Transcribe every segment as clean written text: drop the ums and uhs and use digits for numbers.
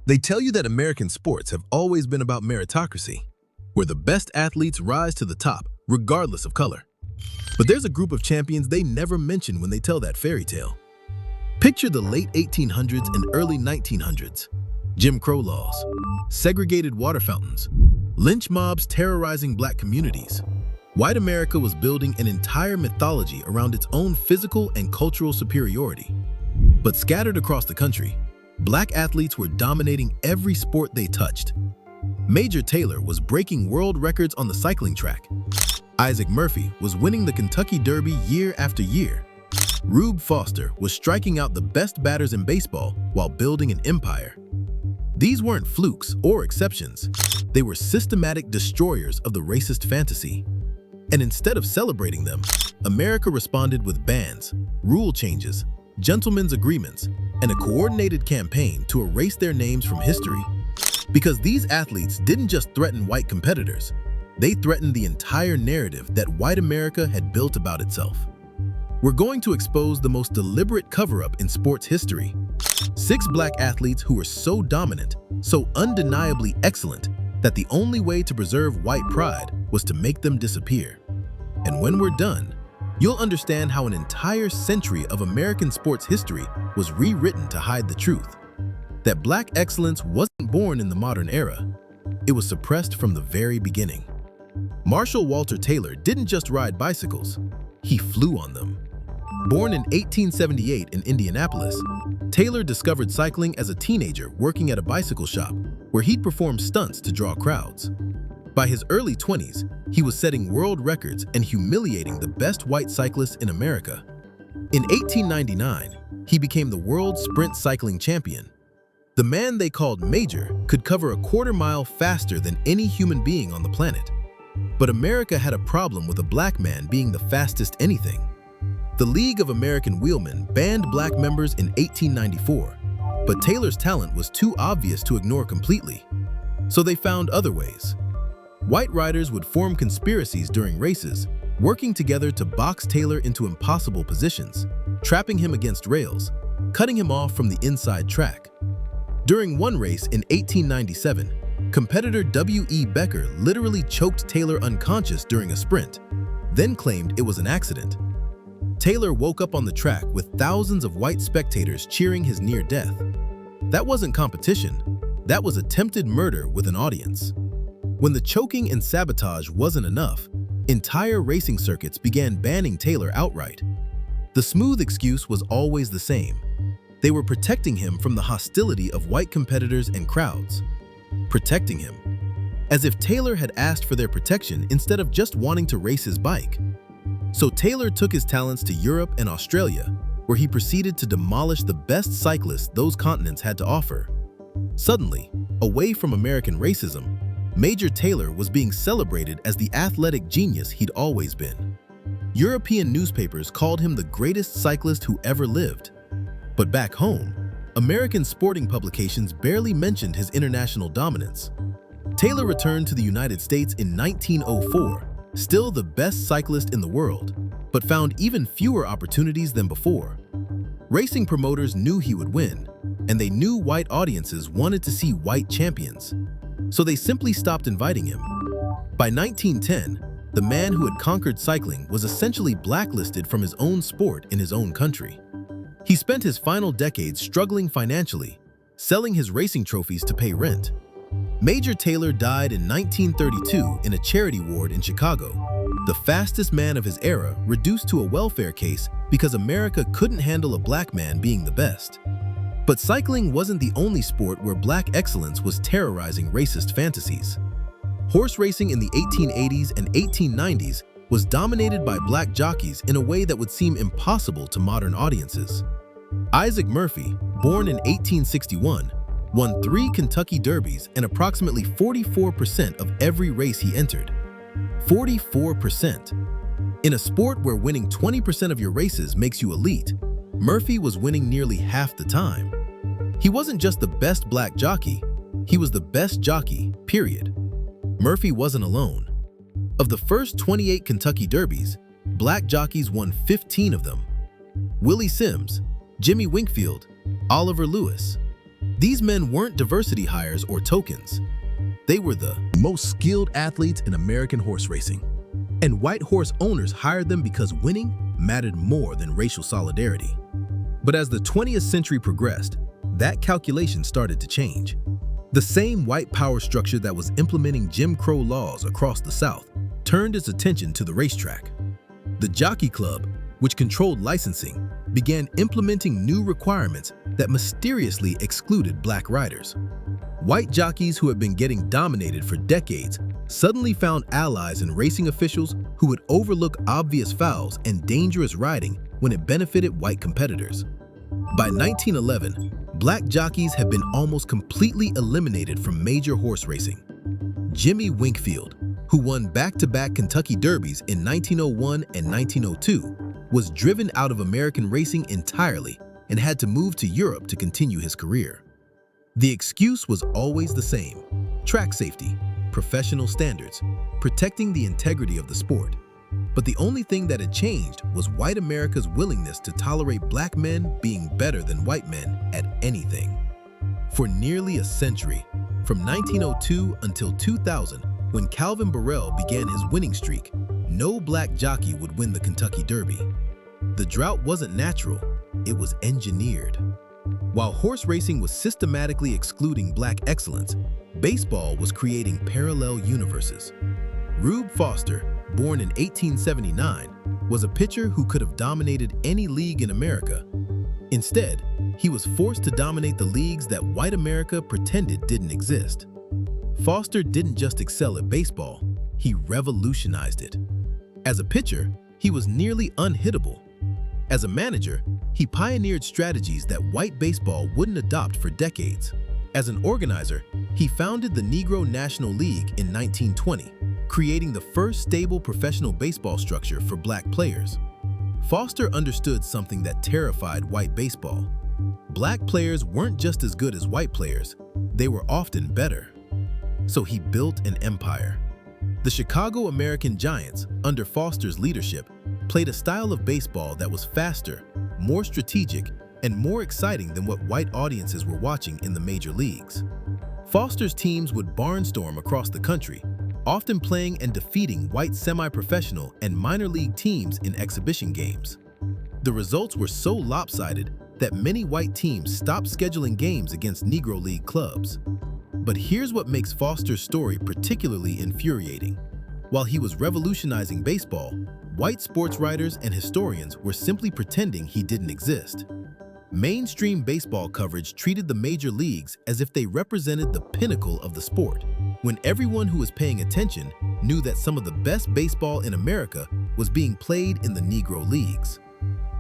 They tell you that American sports have always been about meritocracy, where the best athletes rise to the top, regardless of color. But there's a group of champions they never mention when they tell that fairy tale. Picture the late 1800s and early 1900s. Jim Crow laws, segregated water fountains, lynch mobs terrorizing black communities. White America was building an entire mythology around its own physical and cultural superiority. But scattered across the country, black athletes were dominating every sport they touched. Major Taylor was breaking world records on the cycling track. Isaac Murphy was winning the Kentucky Derby year after year. Rube Foster was striking out the best batters in baseball while building an empire. These weren't flukes or exceptions. They were systematic destroyers of the racist fantasy. And instead of celebrating them, America responded with bans, rule changes, gentlemen's agreements, and a coordinated campaign to erase their names from history. Because these athletes didn't just threaten white competitors, they threatened the entire narrative that white America had built about itself. We're going to expose the most deliberate cover-up in sports history. 6 black athletes who were so dominant, so undeniably excellent, that the only way to preserve white pride was to make them disappear. And when we're done, you'll understand how an entire century of American sports history was rewritten to hide the truth. That black excellence wasn't born in the modern era. It was suppressed from the very beginning. Marshall Walter Taylor didn't just ride bicycles, he flew on them. Born in 1878 in Indianapolis, Taylor discovered cycling as a teenager working at a bicycle shop where he'd perform stunts to draw crowds. By his early 20s, he was setting world records and humiliating the best white cyclists in America. In 1899, he became the world sprint cycling champion. The man they called Major could cover a quarter-mile faster than any human being on the planet. But America had a problem with a black man being the fastest anything. The League of American Wheelmen banned black members in 1894, but Taylor's talent was too obvious to ignore completely. So they found other ways. White riders would form conspiracies during races, working together to box Taylor into impossible positions, trapping him against rails, cutting him off from the inside track. During one race in 1897, competitor W.E. Becker literally choked Taylor unconscious during a sprint, then claimed it was an accident. Taylor woke up on the track with thousands of white spectators cheering his near death. That wasn't competition, that was attempted murder with an audience. When the choking and sabotage wasn't enough, entire racing circuits began banning Taylor outright. The smooth excuse was always the same. They were protecting him from the hostility of white competitors and crowds. Protecting him. As if Taylor had asked for their protection instead of just wanting to race his bike. So Taylor took his talents to Europe and Australia, where he proceeded to demolish the best cyclists those continents had to offer. Suddenly, away from American racism, Major Taylor was being celebrated as the athletic genius he'd always been. European newspapers called him the greatest cyclist who ever lived. But back home, American sporting publications barely mentioned his international dominance. Taylor returned to the United States in 1904, still the best cyclist in the world, but found even fewer opportunities than before. Racing promoters knew he would win, and they knew white audiences wanted to see white champions. So they simply stopped inviting him. By 1910, the man who had conquered cycling was essentially blacklisted from his own sport in his own country. He spent his final decades struggling financially, selling his racing trophies to pay rent. Major Taylor died in 1932 in a charity ward in Chicago, the fastest man of his era, reduced to a welfare case because America couldn't handle a black man being the best. But cycling wasn't the only sport where black excellence was terrorizing racist fantasies. Horse racing in the 1880s and 1890s was dominated by black jockeys in a way that would seem impossible to modern audiences. Isaac Murphy, born in 1861, won 3 Kentucky Derbies and approximately 44% of every race he entered. 44%. In a sport where winning 20% of your races makes you elite, Murphy was winning nearly half the time. He wasn't just the best black jockey, he was the best jockey, period. Murphy wasn't alone. Of the first 28 Kentucky Derbies, black jockeys won 15 of them. Willie Sims, Jimmy Winkfield, Oliver Lewis. These men weren't diversity hires or tokens. They were the most skilled athletes in American horse racing. And white horse owners hired them because winning mattered more than racial solidarity. But as the 20th century progressed, that calculation started to change. The same white power structure that was implementing Jim Crow laws across the South turned its attention to the racetrack. The Jockey Club, which controlled licensing, began implementing new requirements that mysteriously excluded black riders. White jockeys who had been getting dominated for decades suddenly found allies in racing officials who would overlook obvious fouls and dangerous riding when it benefited white competitors. By 1911, black jockeys had been almost completely eliminated from major horse racing. Jimmy Winkfield, who won back-to-back Kentucky Derbies in 1901 and 1902, was driven out of American racing entirely and had to move to Europe to continue his career. The excuse was always the same: track safety, professional standards, protecting the integrity of the sport. But the only thing that had changed was white America's willingness to tolerate black men being better than white men at anything. For nearly a century, from 1902 until 2000, when Calvin Borel began his winning streak, no black jockey would win the Kentucky Derby. The drought wasn't natural, it was engineered. While horse racing was systematically excluding black excellence, baseball was creating parallel universes. Rube Foster, born in 1879, was a pitcher who could have dominated any league in America. Instead, he was forced to dominate the leagues that white America pretended didn't exist. Foster didn't just excel at baseball, he revolutionized it. As a pitcher, he was nearly unhittable. As a manager, he pioneered strategies that white baseball wouldn't adopt for decades. As an organizer, he founded the Negro National League in 1920, creating the first stable professional baseball structure for black players. Foster understood something that terrified white baseball. Black players weren't just as good as white players, they were often better. So he built an empire. The Chicago American Giants, under Foster's leadership, played a style of baseball that was faster, more strategic, and more exciting than what white audiences were watching in the major leagues. Foster's teams would barnstorm across the country, often playing and defeating white semi-professional and minor league teams in exhibition games. The results were so lopsided that many white teams stopped scheduling games against Negro League clubs. But here's what makes Foster's story particularly infuriating. While he was revolutionizing baseball, white sports writers and historians were simply pretending he didn't exist. Mainstream baseball coverage treated the major leagues as if they represented the pinnacle of the sport, when everyone who was paying attention knew that some of the best baseball in America was being played in the Negro Leagues.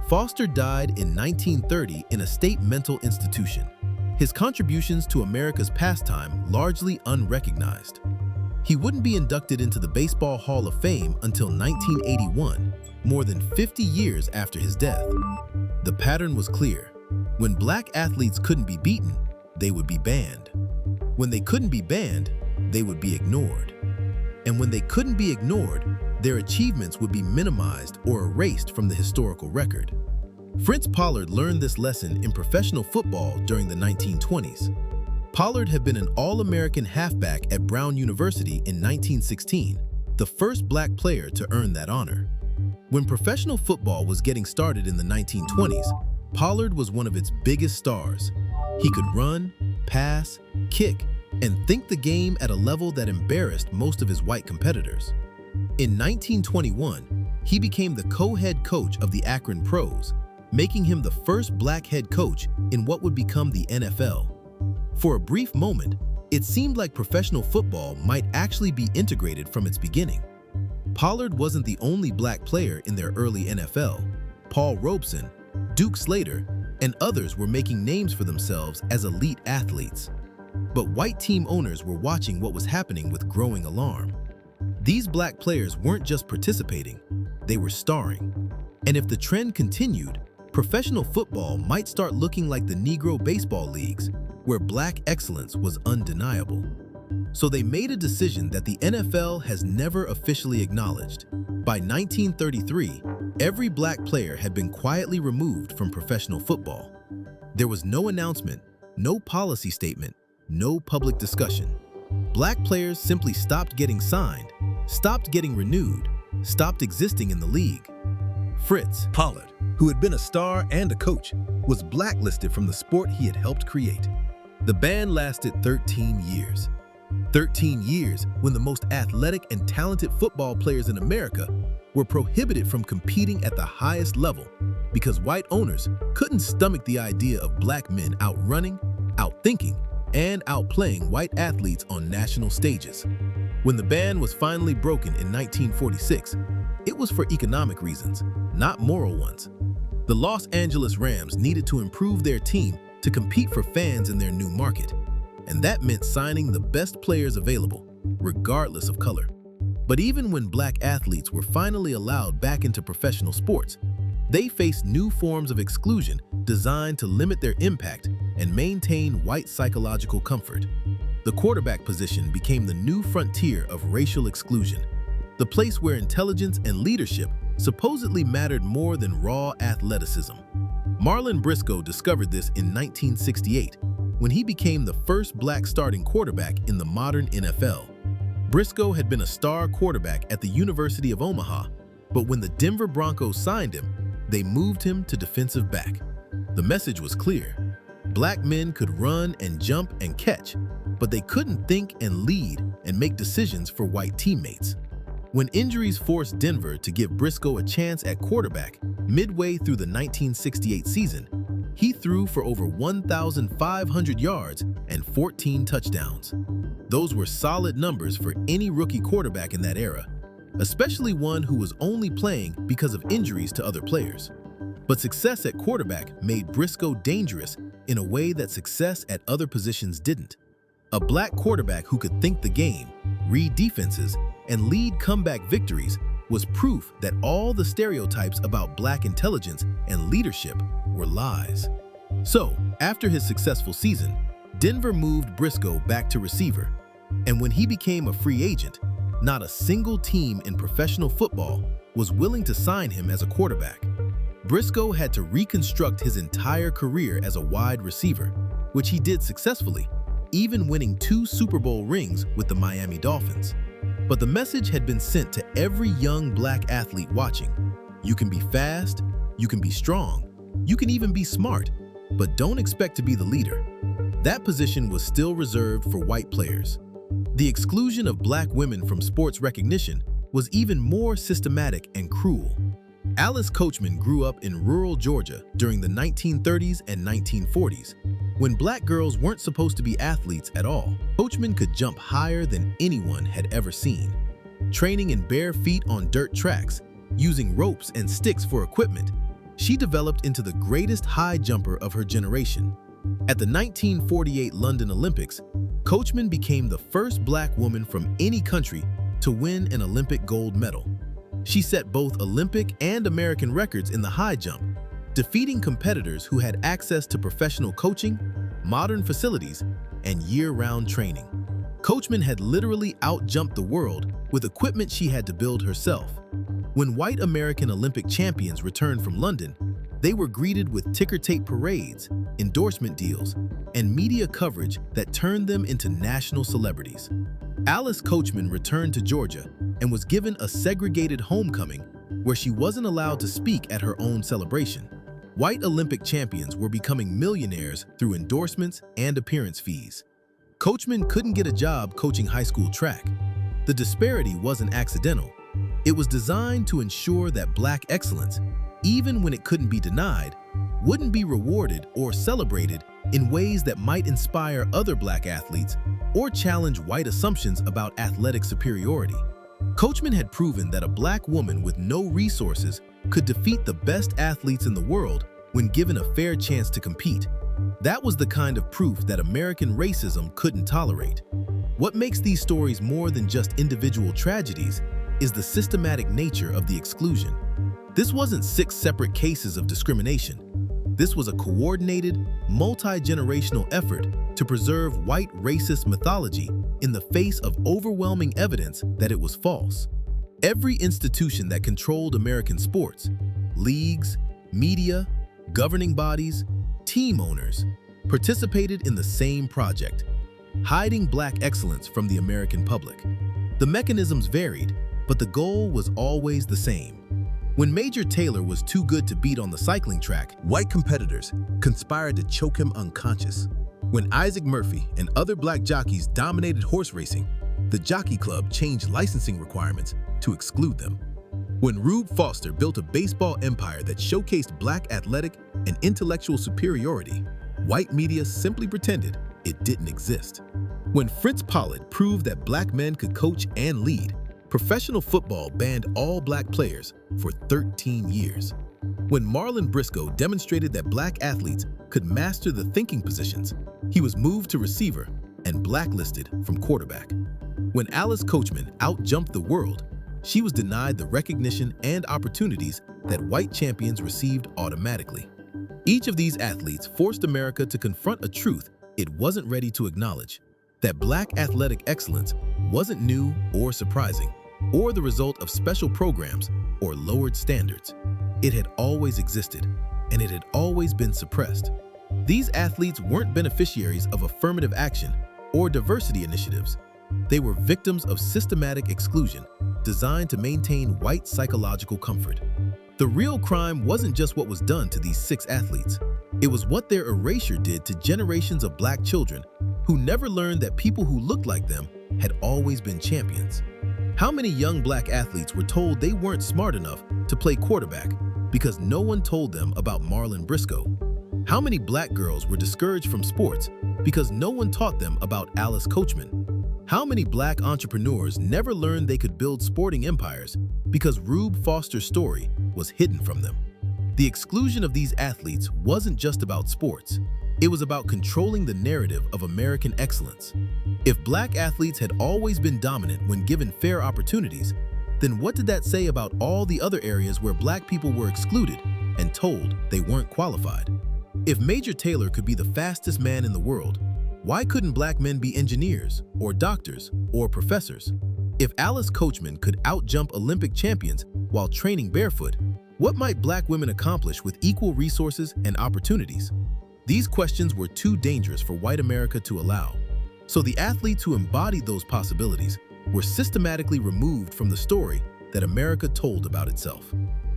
Foster died in 1930 in a state mental institution, his contributions to America's pastime largely unrecognized. He wouldn't be inducted into the Baseball Hall of Fame until 1981, more than 50 years after his death. The pattern was clear. When black athletes couldn't be beaten, they would be banned. When they couldn't be banned, they would be ignored. And when they couldn't be ignored, their achievements would be minimized or erased from the historical record. Fritz Pollard learned this lesson in professional football during the 1920s. Pollard had been an All-American halfback at Brown University in 1916, the first black player to earn that honor. When professional football was getting started in the 1920s, Pollard was one of its biggest stars. He could run, pass, kick, and think the game at a level that embarrassed most of his white competitors. In 1921, he became the co-head coach of the Akron Pros, making him the first black head coach in what would become the NFL. For a brief moment, it seemed like professional football might actually be integrated from its beginning. Pollard wasn't the only black player in their early NFL. Paul Robeson, Duke Slater, and others were making names for themselves as elite athletes. But white team owners were watching what was happening with growing alarm. These black players weren't just participating, they were starring. And if the trend continued, professional football might start looking like the Negro baseball leagues, where black excellence was undeniable. So they made a decision that the NFL has never officially acknowledged. By 1933, every black player had been quietly removed from professional football. There was no announcement, No policy statement, no public discussion. Black players simply stopped getting signed, stopped getting renewed, stopped existing in the league. Fritz Pollard, who had been a star and a coach, was blacklisted from the sport he had helped create. The ban lasted 13 years. 13 years when the most athletic and talented football players in America were prohibited from competing at the highest level because white owners couldn't stomach the idea of black men outrunning, outthinking, and outplaying white athletes on national stages. When the ban was finally broken in 1946, it was for economic reasons, not moral ones. The Los Angeles Rams needed to improve their team to compete for fans in their new market, and that meant signing the best players available, regardless of color. But even when black athletes were finally allowed back into professional sports, they faced new forms of exclusion designed to limit their impact and maintain white psychological comfort. The quarterback position became the new frontier of racial exclusion, the place where intelligence and leadership supposedly mattered more than raw athleticism. Marlon Briscoe discovered this in 1968 when he became the first black starting quarterback in the modern NFL. Briscoe had been a star quarterback at the University of Omaha, but when the Denver Broncos signed him, they moved him to defensive back. The message was clear. Black men could run and jump and catch, but they couldn't think and lead and make decisions for white teammates. When injuries forced Denver to give Briscoe a chance at quarterback midway through the 1968 season, he threw for over 1,500 yards and 14 touchdowns. Those were solid numbers for any rookie quarterback in that era, especially one who was only playing because of injuries to other players. But success at quarterback made Briscoe dangerous in a way that success at other positions didn't. A black quarterback who could think the game, read defenses, and lead comeback victories was proof that all the stereotypes about black intelligence and leadership were lies. So, after his successful season, Denver moved Briscoe back to receiver, and when he became a free agent, not a single team in professional football was willing to sign him as a quarterback. Briscoe had to reconstruct his entire career as a wide receiver, which he did successfully, even winning 2 Super Bowl rings with the Miami Dolphins. But the message had been sent to every young black athlete watching. You can be fast, you can be strong, you can even be smart, but don't expect to be the leader. That position was still reserved for white players. The exclusion of black women from sports recognition was even more systematic and cruel. Alice Coachman grew up in rural Georgia during the 1930s and 1940s, when black girls weren't supposed to be athletes at all. Coachman could jump higher than anyone had ever seen. Training in bare feet on dirt tracks, using ropes and sticks for equipment, she developed into the greatest high jumper of her generation. At the 1948 London Olympics, Coachman became the first black woman from any country to win an Olympic gold medal. She set both Olympic and American records in the high jump, defeating competitors who had access to professional coaching, modern facilities, and year-round training. Coachman had literally out-jumped the world with equipment she had to build herself. When white American Olympic champions returned from London, they were greeted with ticker-tape parades, endorsement deals, and media coverage that turned them into national celebrities. Alice Coachman returned to Georgia and was given a segregated homecoming where she wasn't allowed to speak at her own celebration. White Olympic champions were becoming millionaires through endorsements and appearance fees. Coachman couldn't get a job coaching high school track. The disparity wasn't accidental. It was designed to ensure that black excellence, even when it couldn't be denied, wouldn't be rewarded or celebrated in ways that might inspire other black athletes or challenge white assumptions about athletic superiority. Coachman had proven that a black woman with no resources could defeat the best athletes in the world when given a fair chance to compete. That was the kind of proof that American racism couldn't tolerate. What makes these stories more than just individual tragedies is the systematic nature of the exclusion. This wasn't 6 separate cases of discrimination. This was a coordinated, multi-generational effort to preserve white racist mythology in the face of overwhelming evidence that it was false. Every institution that controlled American sports, leagues, media, governing bodies, team owners, participated in the same project, hiding Black excellence from the American public. The mechanisms varied, but the goal was always the same. When Major Taylor was too good to beat on the cycling track, white competitors conspired to choke him unconscious. When Isaac Murphy and other Black jockeys dominated horse racing, the Jockey Club changed licensing requirements to exclude them. When Rube Foster built a baseball empire that showcased Black athletic and intellectual superiority, white media simply pretended it didn't exist. When Fritz Pollard proved that Black men could coach and lead, professional football banned all Black players for 13 years. When Marlon Briscoe demonstrated that Black athletes could master the thinking positions, he was moved to receiver and blacklisted from quarterback. When Alice Coachman outjumped the world, she was denied the recognition and opportunities that white champions received automatically. Each of these athletes forced America to confront a truth it wasn't ready to acknowledge: that Black athletic excellence wasn't new or surprising, or the result of special programs or lowered standards. It had always existed, and it had always been suppressed. These athletes weren't beneficiaries of affirmative action or diversity initiatives. They were victims of systematic exclusion designed to maintain white psychological comfort. The real crime wasn't just what was done to these 6 athletes. It was what their erasure did to generations of Black children who never learned that people who looked like them had always been champions. How many young Black athletes were told they weren't smart enough to play quarterback because no one told them about Marlon Briscoe? How many Black girls were discouraged from sports because no one taught them about Alice Coachman? How many Black entrepreneurs never learned they could build sporting empires because Rube Foster's story was hidden from them? The exclusion of these athletes wasn't just about sports. It was about controlling the narrative of American excellence. If Black athletes had always been dominant when given fair opportunities, then what did that say about all the other areas where Black people were excluded and told they weren't qualified? If Major Taylor could be the fastest man in the world, why couldn't Black men be engineers or doctors or professors? If Alice Coachman could outjump Olympic champions while training barefoot, what might Black women accomplish with equal resources and opportunities? These questions were too dangerous for white America to allow. So the athletes who embodied those possibilities were systematically removed from the story that America told about itself.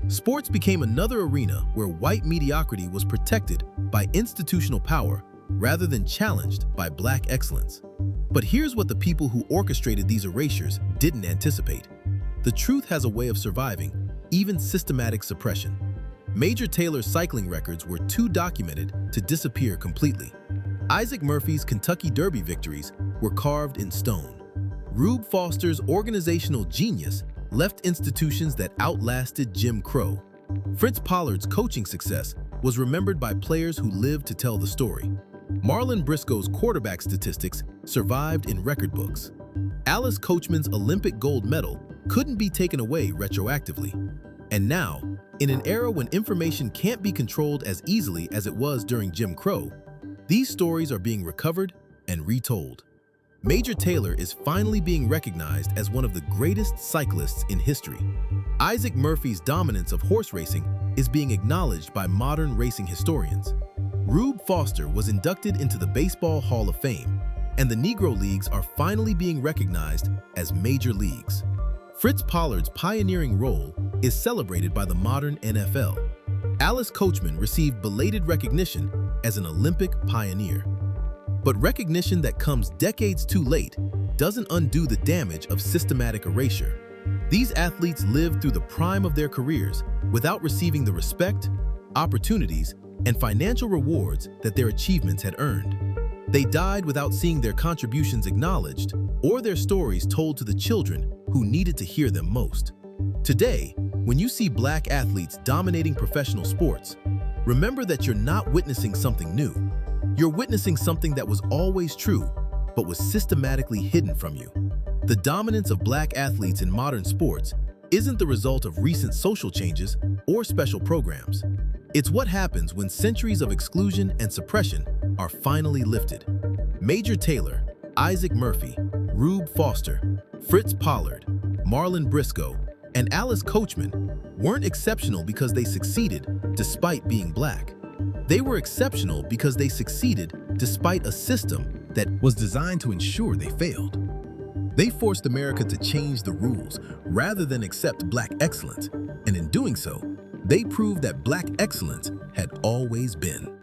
Sports became another arena where white mediocrity was protected by institutional power rather than challenged by Black excellence. But here's what the people who orchestrated these erasures didn't anticipate. The truth has a way of surviving even systematic suppression. Major Taylor's cycling records were too documented to disappear completely. Isaac Murphy's Kentucky Derby victories were carved in stone. Rube Foster's organizational genius left institutions that outlasted Jim Crow. Fritz Pollard's coaching success was remembered by players who lived to tell the story. Marlon Briscoe's quarterback statistics survived in record books. Alice Coachman's Olympic gold medal couldn't be taken away retroactively. And now, in an era when information can't be controlled as easily as it was during Jim Crow, these stories are being recovered and retold. Major Taylor is finally being recognized as one of the greatest cyclists in history. Isaac Murphy's dominance of horse racing is being acknowledged by modern racing historians. Rube Foster was inducted into the Baseball Hall of Fame, and the Negro Leagues are finally being recognized as major leagues. Fritz Pollard's pioneering role is celebrated by the modern NFL. Alice Coachman received belated recognition as an Olympic pioneer. But recognition that comes decades too late doesn't undo the damage of systematic erasure. These athletes lived through the prime of their careers without receiving the respect, opportunities, and financial rewards that their achievements had earned. They died without seeing their contributions acknowledged or their stories told to the children who needed to hear them most. Today, when you see Black athletes dominating professional sports, remember that you're not witnessing something new. You're witnessing something that was always true, but was systematically hidden from you. The dominance of Black athletes in modern sports isn't the result of recent social changes or special programs. It's what happens when centuries of exclusion and suppression are finally lifted. Major Taylor, Isaac Murphy, Rube Foster, Fritz Pollard, Marlon Briscoe, and Alice Coachman weren't exceptional because they succeeded despite being Black. They were exceptional because they succeeded despite a system that was designed to ensure they failed. They forced America to change the rules rather than accept Black excellence, and in doing so, they proved that Black excellence had always been.